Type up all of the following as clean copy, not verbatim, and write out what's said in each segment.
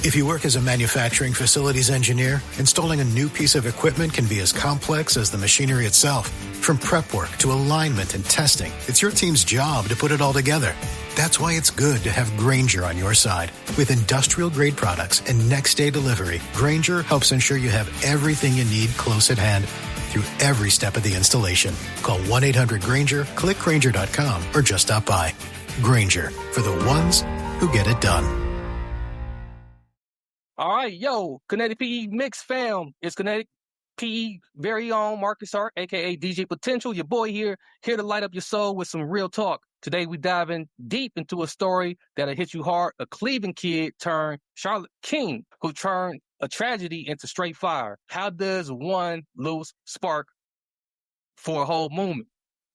If you work as a manufacturing facilities engineer, installing a new piece of equipment can be as complex as the machinery itself. From prep work to alignment and testing, it's your team's job to put it all together. That's why it's good to have Grainger on your side. With industrial-grade products and next-day delivery, Grainger helps ensure you have everything you need close at hand through every step of the installation. Call 1-800-GRAINGER, click Grainger.com, or just stop by. Grainger, for the ones who get it done. All right, yo, Kinetic PE Mix fam. It's Kinetic PE very own Marcus Hart, a.k.a. DJ Potential, your boy here to light up your soul with some real talk. Today we diving deep into a story that'll hit you hard. A Cleveland kid turned Charlotte King, who turned a tragedy into straight fire. How does one lose spark for a whole movement?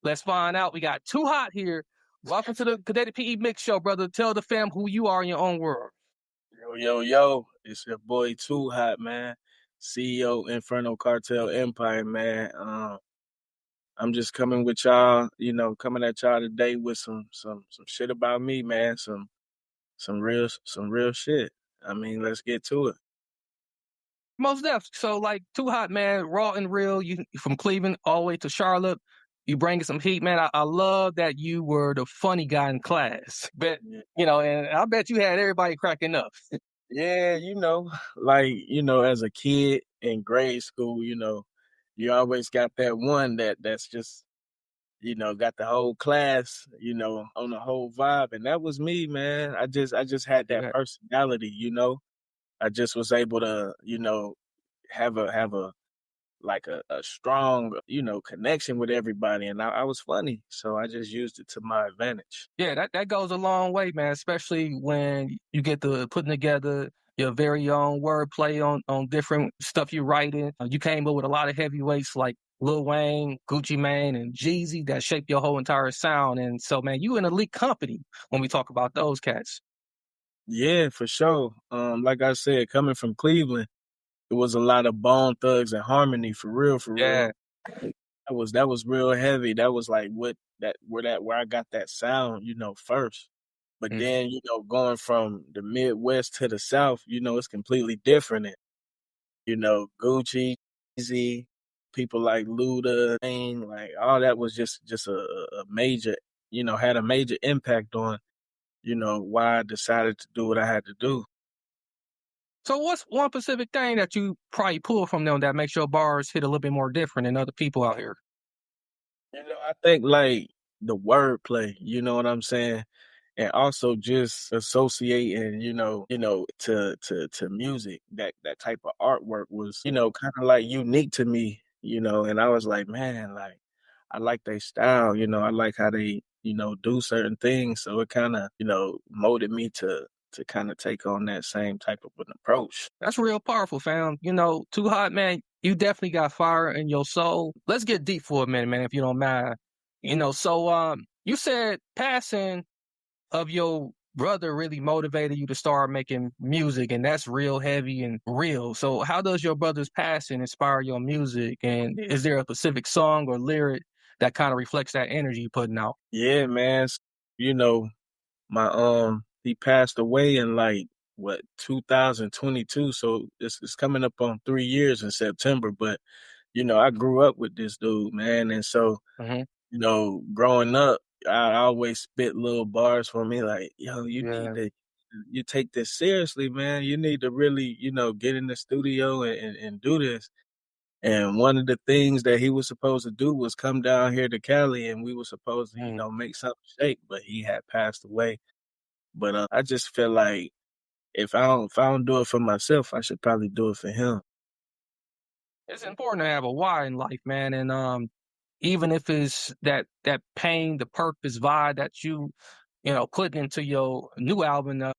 Let's find out. We got Too Hot here. Welcome to the Kinetic PE Mix Show, brother. Tell the fam who you are in your own world. Yo, it's your boy Too Hot, man. CEO Inferno Cartel Empire, man. I'm just coming with y'all, coming at y'all today with some shit about me, man. Some real shit. I mean, let's get to it. Most definitely. So, like, Too Hot, man, raw and real. You from Cleveland all the way to Charlotte. You bringing some heat, man. I love that you were the funny guy in class. But, and I bet you had everybody cracking up. Yeah, as a kid in grade school, you always got that one that's just, got the whole class, on the whole vibe. And that was me, man. I just had that personality, I just was able to, have a strong, connection with everybody. And I was funny. So I just used it to my advantage. Yeah, that goes a long way, man, especially when you get to putting together your very own wordplay on different stuff you're writing. You came up with a lot of heavyweights like Lil Wayne, Gucci Mane, and Jeezy that shaped your whole entire sound. And so, man, you an elite company when we talk about those cats. Yeah, for sure. Like I said, coming from Cleveland, it was a lot of Bone Thugs and Harmony, for real. Yeah. That was real heavy. That was like where I got that sound, first. But then, going from the Midwest to the South, it's completely different. And, Gucci, Easy, people like Luda, like all that was just a major, had a major impact on, why I decided to do what I had to do. So what's one specific thing that you probably pull from them that makes your bars hit a little bit more different than other people out here? I think like the wordplay, you know what I'm saying? And also just associating, to music, that type of artwork was, kind of like unique to me, and I was like, man, like, I like their style, I like how they, do certain things. So it kind of, molded me to kind of take on that same type of an approach. That's real powerful, fam. Too Hot, man, you definitely got fire in your soul. Let's get deep for a minute, man, if you don't mind. So you said passing of your brother really motivated you to start making music, and that's real heavy and real. So how does your brother's passing inspire your music? And is there a specific song or lyric that kind of reflects that energy you're putting out? Yeah, man. My he passed away in 2022, so it's coming up on 3 years in September. But I grew up with this dude, man, and so growing up, I always spit little bars for me, like, yo, you take this seriously, man. You need to really, get in the studio and do this. And one of the things that he was supposed to do was come down here to Cali, and we were supposed to, make something shake, but he had passed away. But I just feel like if I don't do it for myself, I should probably do it for him. It's important to have a why in life, man. And even if it's that pain, the purpose vibe that you put into your new album.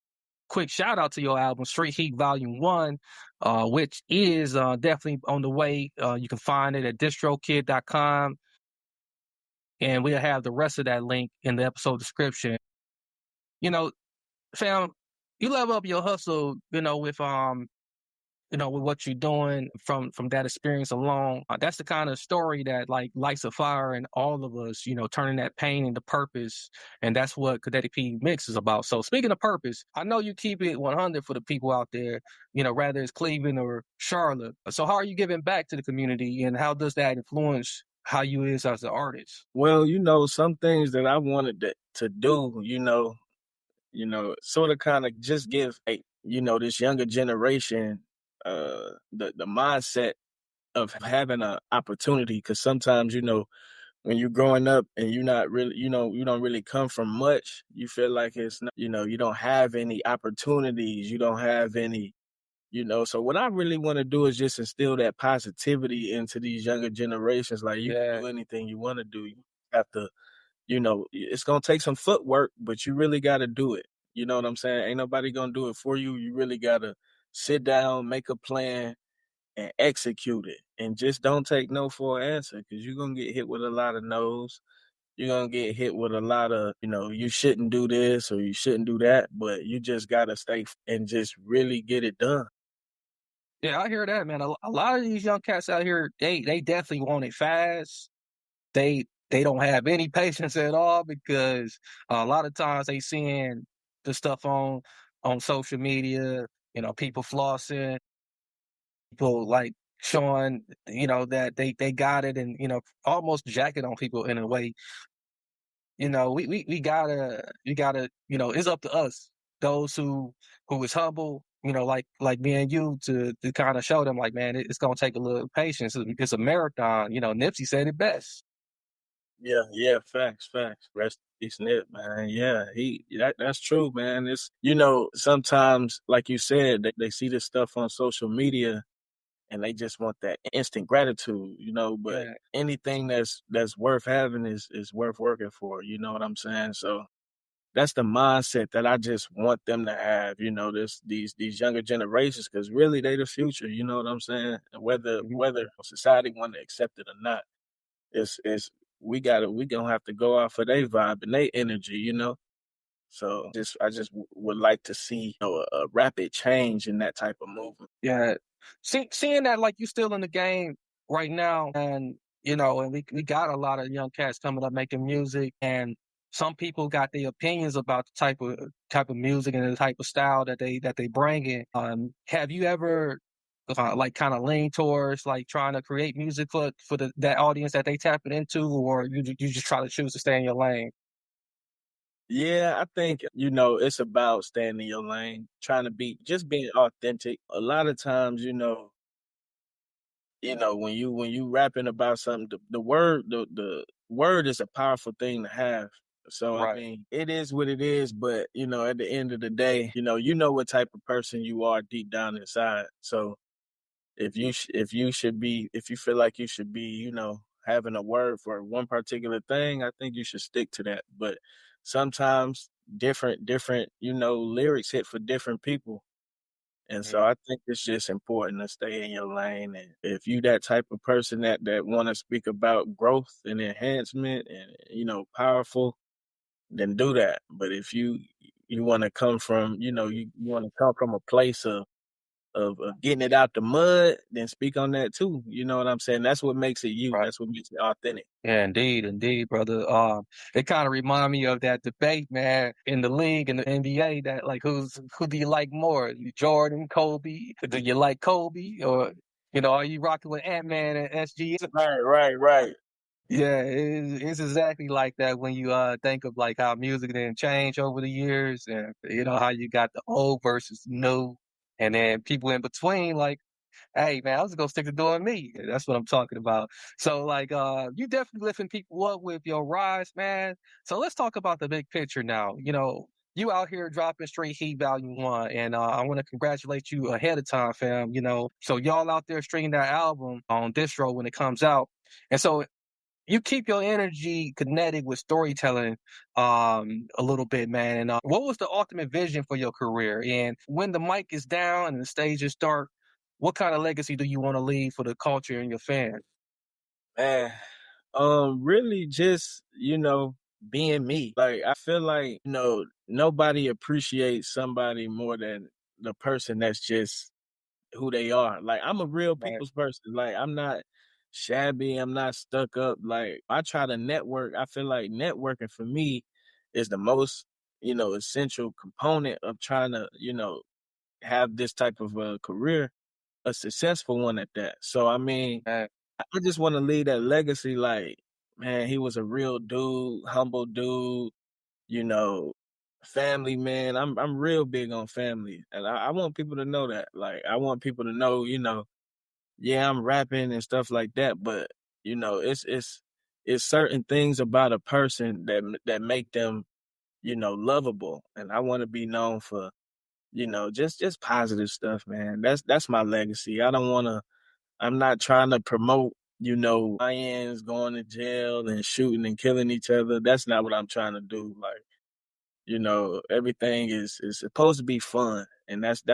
Quick shout out to your album, Street Heat Volume 1, which is definitely on the way. You can find it at distrokid.com. And we'll have the rest of that link in the episode description. Fam, you level up your hustle, with with what you're doing from that experience alone. That's the kind of story that like lights a fire in all of us, turning that pain into purpose. And that's what Kinetic P Mix is about. So speaking of purpose, I know you keep it 100 for the people out there, rather it's Cleveland or Charlotte. So how are you giving back to the community, and how does that influence how you is as an artist? Well, some things that I wanted to do, sort of kind of just give this younger generation the mindset of having an opportunity. Because sometimes, when you're growing up and you're not really, you don't really come from much, you feel like it's not, you don't have any opportunities, you don't have any, so what I really want to do is just instill that positivity into these younger generations. Like, you can Yeah. do anything you want to do. You have to, it's gonna take some footwork, but you really gotta do it. You know what I'm saying? Ain't nobody gonna do it for you. You really gotta sit down, make a plan, and execute it. And just don't take no for an answer, because you're gonna get hit with a lot of no's. You're gonna get hit with a lot of, you shouldn't do this or you shouldn't do that, but you just gotta stay and just really get it done. Yeah, I hear that, man. A lot of these young cats out here, they definitely want it fast. They don't have any patience at all, because a lot of times they seeing the stuff on social media, people flossing, people like showing, that they got it, and almost jacking on people in a way. We gotta, it's up to us, those who is humble, like me and you, to kind of show them, like, man, it's gonna take a little patience. It's a marathon. Nipsey said it best. Yeah, yeah, facts, facts. Rest in peace, Nip, man. Yeah, that's true, man. It's sometimes, like you said, they see this stuff on social media and they just want that instant gratitude, but Yeah. anything that's worth having is worth working for, you know what I'm saying? So that's the mindset that I just want them to have, these younger generations, because really they the future, you know what I'm saying? Whether Mhm. whether society want to accept it or not, it's we gonna have to go off of their vibe and their energy, So I just would like to see, a rapid change in that type of movement. Yeah. Seeing that, like, you still in the game right now, and and we got a lot of young cats coming up making music, and some people got their opinions about the type of music and the type of style that they bring in. Have you ever like kind of lean towards like trying to create music for that audience that they tapping into, or you just try to choose to stay in your lane? Yeah, I think, it's about staying in your lane, trying to just being authentic. A lot of times, when you rapping about something, the word is a powerful thing to have. So I Right. mean, it is what it is, but at the end of the day, you know what type of person you are deep down inside. So if you feel like you should be, having a word for one particular thing, I think you should stick to that. But sometimes different, lyrics hit for different people. And so Mhm. I think it's just important to stay in your lane. And if you that type of person that want to speak about growth and enhancement and, powerful, then do that. But if you want to come from, you want to come from a place of getting it out the mud, then speak on that too. You know what I'm saying? That's what makes it you. Right. That's what makes it authentic. Yeah, indeed, brother. It kind of remind me of that debate, man, in the league in the NBA, that like who do you like more, Jordan, Kobe? Do you like Kobe, or are you rocking with Ant Man and SG? Right, right, right. Yeah, it's exactly like that when you think of like how music didn't change over the years, and how you got the old versus new, and then people in between, like, hey man, I was gonna stick to doing me. That's what I'm talking about. So like you definitely lifting people up with your rise, man. So let's talk about the big picture now. You out here dropping Street Heat Volume 1, and I want to congratulate you ahead of time, fam. So y'all out there streaming that album on distro when it comes out. And so you keep your energy kinetic with storytelling a little bit, man. And what was the ultimate vision for your career? And when the mic is down and the stage is dark, what kind of legacy do you want to leave for the culture and your fans? Man, really just, being me. Like, I feel like, nobody appreciates somebody more than the person that's just who they are. Like, I'm a real Right. people's person. Like, I'm not shabby, I'm not stuck up. Like, I try to network. I feel like networking for me is the most, essential component of trying to, have this type of a career, a successful one at that. So, I mean, Man, I just want to leave that legacy. Like, man, he was a real dude, humble dude, you know, family man. I'm real big on family, and I want people to know that. Like, I want people to know, yeah, I'm rapping and stuff like that, but it's certain things about a person that make them, lovable, and I want to be known for, just positive stuff, man. That's my legacy. I don't want to. I'm not trying to promote, lions going to jail and shooting and killing each other. That's not what I'm trying to do. Like, everything is supposed to be fun, and that's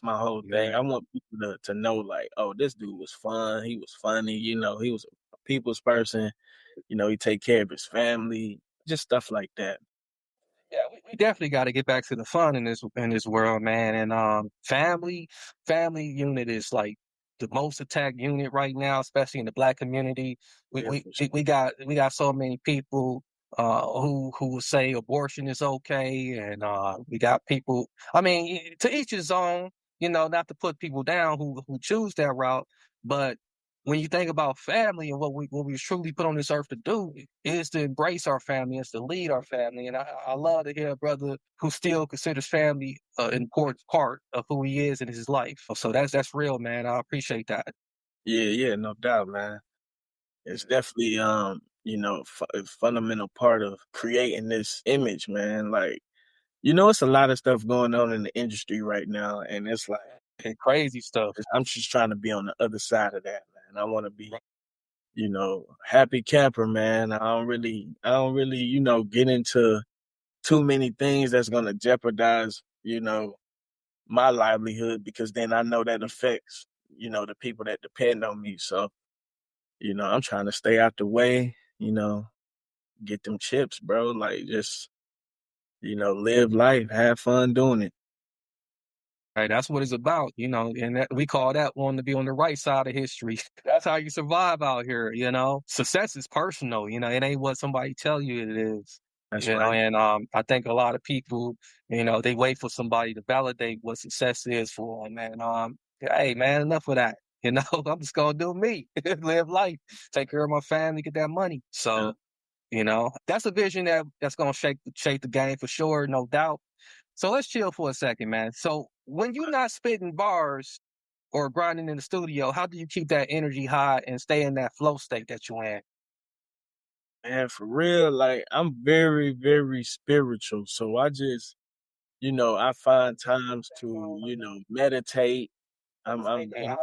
my whole thing. yeah. I want people to know, like, oh, this dude was fun. He was funny. He was a people's person. He take care of his family, just stuff like that. Yeah, we definitely got to get back to the fun in this world, man. And family unit is like the most attacked unit right now, especially in the Black community. We Yeah, we for we sure. we got we got so many people who will say abortion is okay, and we got people. I mean, to each his own. Not to put people down who choose that route, but when you think about family and what we was truly put on this earth to do is to embrace our family, is to lead our family. And I love to hear a brother who still considers family an important part of who he is in his life. So that's real, man. I appreciate that. Yeah, yeah, no doubt, man. It's definitely a fundamental part of creating this image, man. Like, it's a lot of stuff going on in the industry right now, and it's like And crazy stuff. I'm just trying to be on the other side of that, man. I want to be, happy camper, man. I don't really, get into too many things that's gonna jeopardize, my livelihood, because then I know that affects, the people that depend on me. So, I'm trying to stay out the way, get them chips, bro. Like, just, live life, have fun doing it. Right, that's what it's about, and we call that one to be on the right side of history. That's how you survive out here. Success is personal, it ain't what somebody tell you it is. That's right. And I think a lot of people, they wait for somebody to validate what success is for them. And hey man, enough of that. I'm just gonna do me, live life, take care of my family, get that money. Yeah. So, that's a vision that's gonna shake the game for sure, no doubt. So let's chill for a second, man. So when you're not spitting bars or grinding in the studio, how do you keep that energy high and stay in that flow state that you're in? Man, for real, like, I'm very, very spiritual. So I just, I find times to, meditate. I'm in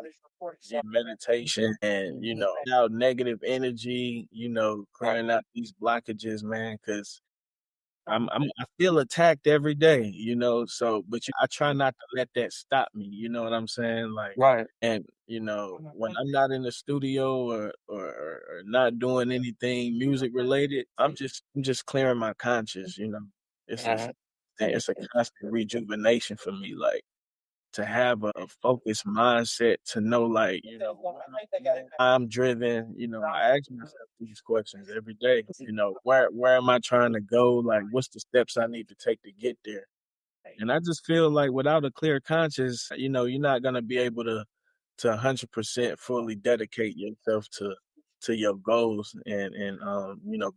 meditation and, out negative energy, clearing out these blockages, man, because I feel attacked every day, so but I try not to let that stop me, you know what I'm saying? Like, Right. and when I'm not in the studio or not doing anything music related, I'm just clearing my conscience, It's it's Mhm. it's a constant rejuvenation for me, like, to have a focused mindset, to know, like, why I'm driven. I ask myself these questions every day. Where am I trying to go? Like, what's the steps I need to take to get there? And I just feel like without a clear conscience, you're not gonna be able to 100% fully dedicate yourself to your goals and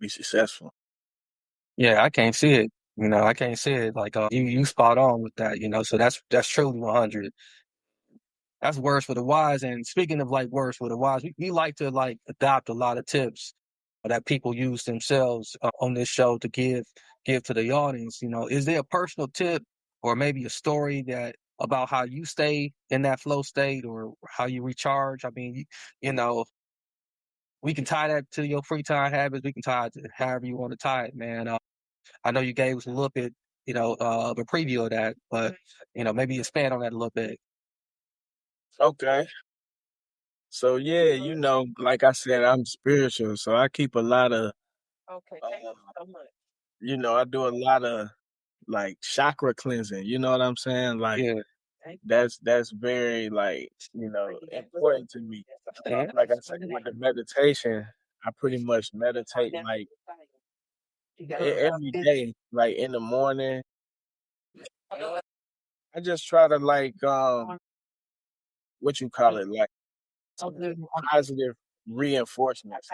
be successful. Yeah, I can't see it. I can't see it. Like you spot on with that. So that's truly 100. That's words for the wise. And speaking of like words for the wise, we like to like adopt a lot of tips that people use themselves on this show to give to the audience. Is there a personal tip or maybe a story that about how you stay in that flow state or how you recharge? I mean, you know, we can tie that to your free time habits. We can tie it to however you want to tie it, man. I know you gave us a little bit, of a preview of that, but maybe expand on that a little bit. Okay. So yeah, like I said, I'm spiritual, so I keep a lot of, I do a lot of like chakra cleansing. You know what I'm saying? Like, Yeah. that's very like, important to me. Like I said with the meditation, I pretty much meditate like every day, like in the morning. I just try to like what you call it, like positive reinforcements.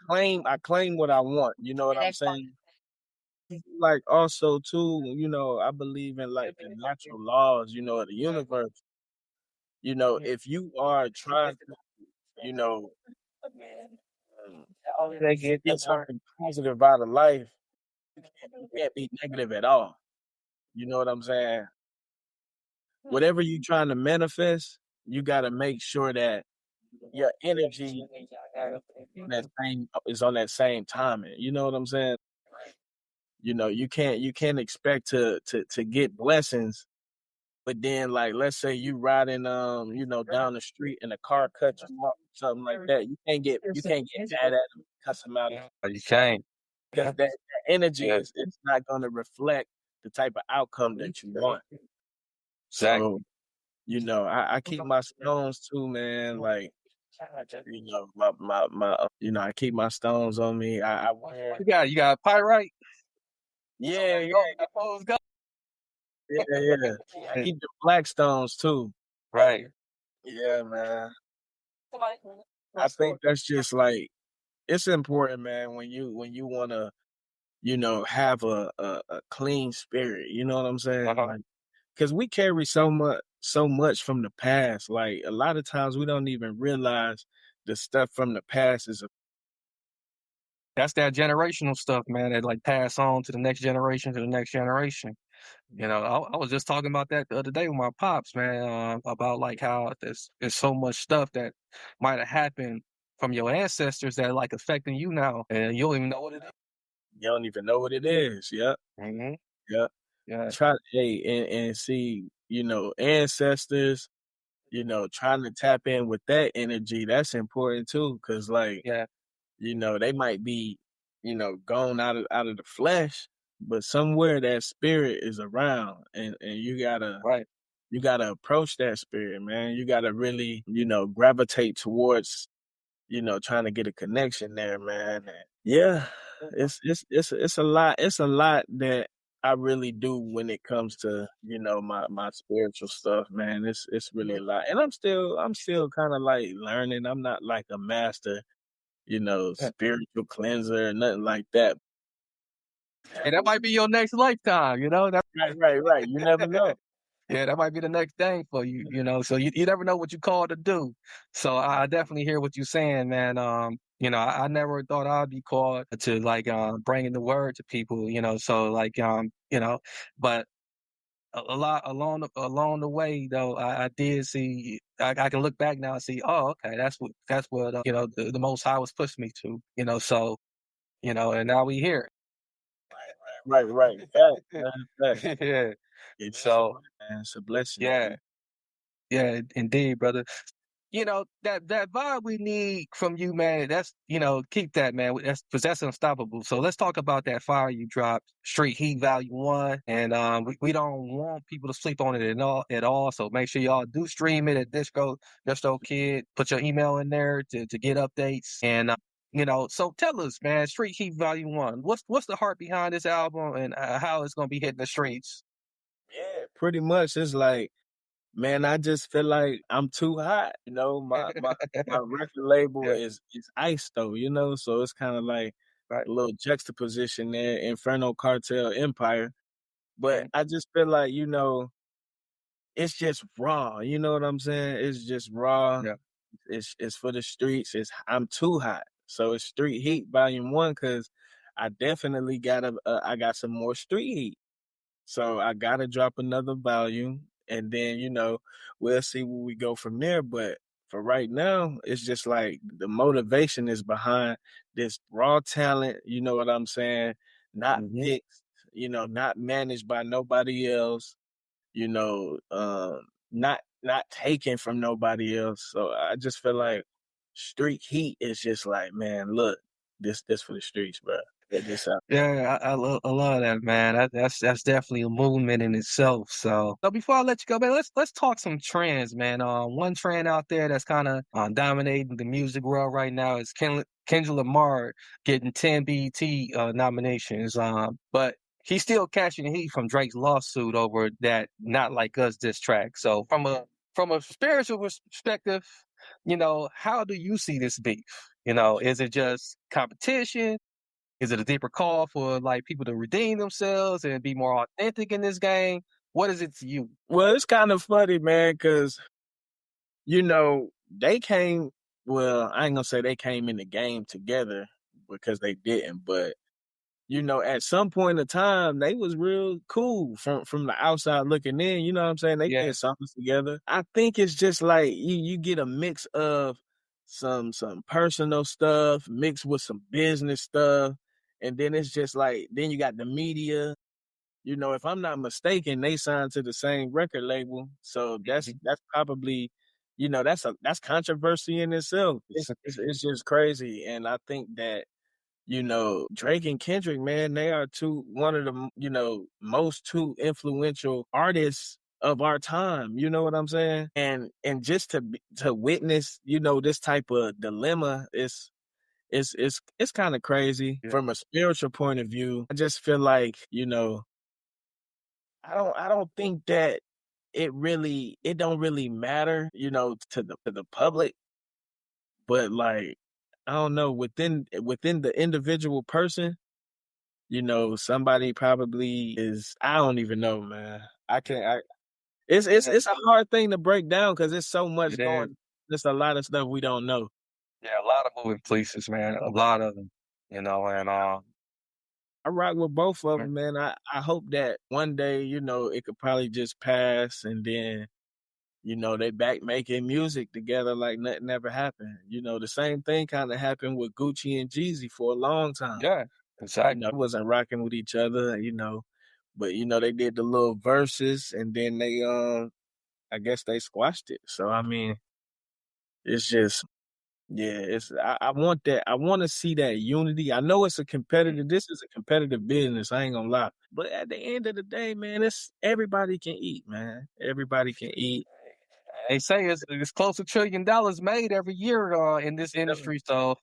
I claim what I want, you know what I'm saying? Like also too, I believe in like the natural laws, of the universe. If you are trying to, you know, get something positive out of life, you can't be negative at all. You know what I'm saying? Whatever you trying to manifest, you gotta make sure that your energy is on that same timing. You know what I'm saying? You can't expect to get blessings, but then like let's say you riding down the street and a car cuts you off, something like that. You can't get mad at them, cuss them out, You can't. because that energy Yeah, is not gonna reflect the type of outcome that you want. exactly. So, I keep my stones too, man. Like, I keep my stones on me. I wear You got pyrite. yeah, yeah, Go, suppose go. yeah, yeah. I keep the black stones too. Right. Yeah, man. I think that's just like it's important, man, when you wanna, have a clean spirit. You know what I'm saying? Uh-huh. Like, because we carry so much from the past. Like a lot of times we don't even realize the stuff from the past is a That's that generational stuff, man, that like pass on to the next generation, to the next generation. I was just talking about that the other day with my pops, man, about like how there's so much stuff that might have happened from your ancestors that like affecting you now, and you don't even know what it is. you don't even know what it is. Yep, Mm-hmm. yep. Yeah, Try hey and see, ancestors, trying to tap in with that energy. That's important too, because like, yeah, they might be, gone out of the flesh, but somewhere that spirit is around, and right. you gotta approach that spirit, man. You gotta really, gravitate towards, trying to get a connection there, man. And yeah, it's a lot. It's a lot that I really do when it comes to, my spiritual stuff, man. It's really a lot. And I'm still kind of like learning. I'm not like a master, Yeah. spiritual cleanser or nothing like that. Hey, that might be your next lifetime, That Right, right, right. You never know. yeah, that might be the next thing for you. So you never know what you called to do. So I definitely hear what you're saying, man. I never thought I'd be called to like bringing the word to people, So like but a lot along the way though, I did see I can look back now and see, oh, okay, that's what the Most High was pushing me to, So and now we here. Right, right. Fact, man, fact. Yeah. It's So man, it's a blessing to yeah, be. yeah, indeed, brother. That vibe we need from you, man. That's keep that, man. That's unstoppable. So let's talk about that fire you dropped, Street Heat Value One, and we don't want people to sleep on it at all. So make sure y'all do stream it at Disco Kid. Put your email in there to get updates, and So tell us, man, Street Heat Value One. What's the heart behind this album, and how it's gonna be hitting the streets? Yeah, pretty much. It's like, man, I just feel like I'm too hot. My record label Yeah, is Ice though, so it's kind of like right. a little juxtaposition there, Inferno Cartel Empire. But Mhm. I just feel like, it's just raw. You know what I'm saying? It's just raw. Yeah. It's for the streets. I'm too hot. So it's Street Heat Volume One because I definitely I got some more street heat. So I gotta drop another volume, and then we'll see where we go from there. But for right now, it's just like the motivation is behind this raw talent. You know what I'm saying? Not Mhm. fixed. Not managed by nobody else. You know, not taken from nobody else. So I just feel like Street Heat is just like, man, look, this for the streets, bro. Check this out. Yeah, I love that, man. That's definitely a movement in itself. So before I let you go, man, let's talk some trends, man. One trend out there that's kind of dominating the music world right now is Kendrick Lamar getting 10 BET nominations. But he's still catching heat from Drake's lawsuit over that "Not Like Us" diss track. So from a spiritual perspective, how do you see this beef? Is it just competition? Is it a deeper call for like people to redeem themselves and be more authentic in this game? What is it to you? Well, it's kind of funny, man, because they came. Well, I ain't gonna say they came in the game together because they didn't, but at some point in time, they was real cool from the outside looking in. You know what I'm saying? They Yeah. did something together. I think it's just like you get a mix of some personal stuff mixed with some business stuff, and then it's just like then you got the media. If I'm not mistaken, they signed to the same record label, so that's Mhm. that's probably. That's controversy in itself. It's just crazy, and I think that Drake and Kendrick, man, they are one of the, most two influential artists of our time. You know what I'm saying? And just to witness, this type of dilemma it's kind of crazy Yeah. from a spiritual point of view. I just feel like, I don't think that it don't really matter, to the public, but like I don't know, within the individual person. Somebody probably is. I don't even know, man. I can't. Yeah, It's a hard thing to break down because there's so much it is. going. There's a lot of stuff we don't know. Yeah, a lot of moving pieces, man. A lot of them, and I rock with both of them, man. I hope that one day, it could probably just pass, and then they back making music together like nothing ever happened. The same thing kind of happened with Gucci and Jeezy for a long time. yeah, exactly. Wasn't rocking with each other, but they did the little verses and then they I guess they squashed it. So I mean, it's just yeah, I want that. I want to see that unity. I know this is a competitive business, I ain't gonna lie. But at the end of the day, man, it's everybody can eat, man. Everybody can eat. They say it's close to $1 trillion made every year in this industry, so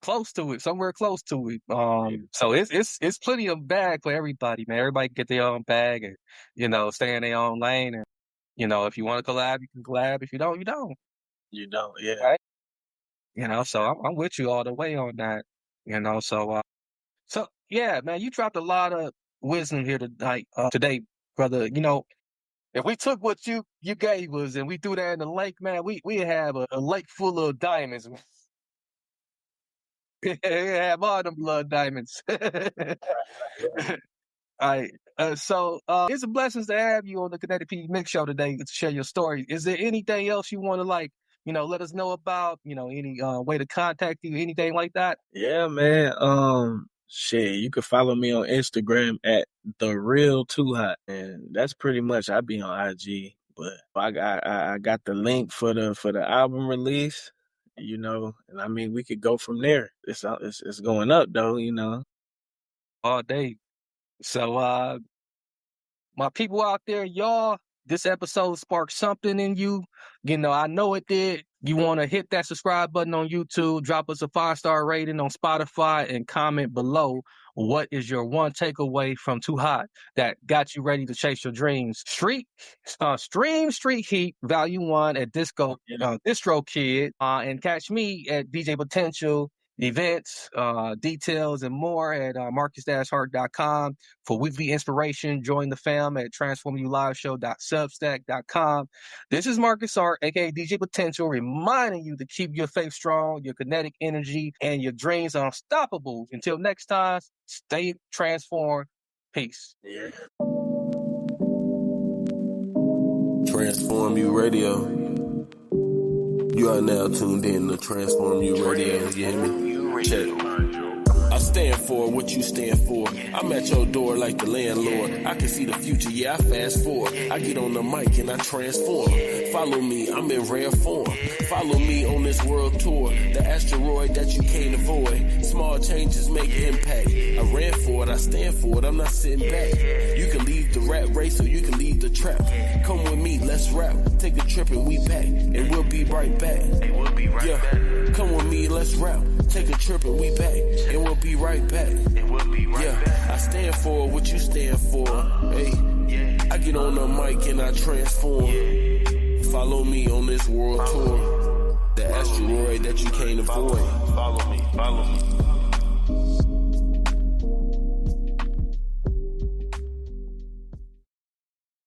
close to it, somewhere close to it. So it's plenty of bag for everybody, man. Everybody can get their own bag and stay in their own lane. And if you want to collab, you can collab. If you don't, you don't. You know, yeah. Right? So I'm with you all the way on that. So yeah, man, you dropped a lot of wisdom here tonight, today, brother. If we took what you gave us and we threw that in the lake, man, we have a lake full of diamonds. We have all them blood diamonds. All right. It's a blessing to have you on the Kinetic Mix Show today to share your story. Is there anything else you want to let us know about? Any way to contact you, anything like that? Yeah, man. Shit, you can follow me on Instagram at the real too hot, and that's pretty much. I be on IG, but I got the link for the album release, and I mean we could go from there. It's going up though. All day. So my people out there, y'all, this episode sparked something in you. I know it did. You want to hit that subscribe button on YouTube, drop us a 5-star rating on Spotify, and comment below what is your one takeaway from Too Hot that got you ready to chase your dreams. Stream Street Heat Volume 1 at Distro Kid, and catch me at DJ Potential events, details, and more at marcus-hart.com. For weekly inspiration, join the fam at transformyouliveshow.substack.com. This is Marcus Hart, aka DJ Potential, reminding you to keep your faith strong, your kinetic energy, and your dreams unstoppable. Until next time, stay transformed. Peace. Yeah. Transform You Radio. You are now tuned in to Transform You Radio. You hear me? Check. I stand for what you stand for. I'm at your door like the landlord. I can see the future, yeah, I fast forward. I get on the mic and I transform. Follow me, I'm in rare form. Follow me on this world tour. The asteroid that you can't avoid. Small changes make impact. I ran for it, I stand for it, I'm not sitting back. You can leave the rat race or you can leave the trap. Come with me, let's rap. Take a trip and we back. And we'll be right back. Yeah, come with me, let's rap. Take a trip and we back. And we'll be right back. Yeah, I stand for what you stand for. Hey, I get on the mic and I transform. Follow me on this world tour. The asteroid that you can't avoid. Follow me.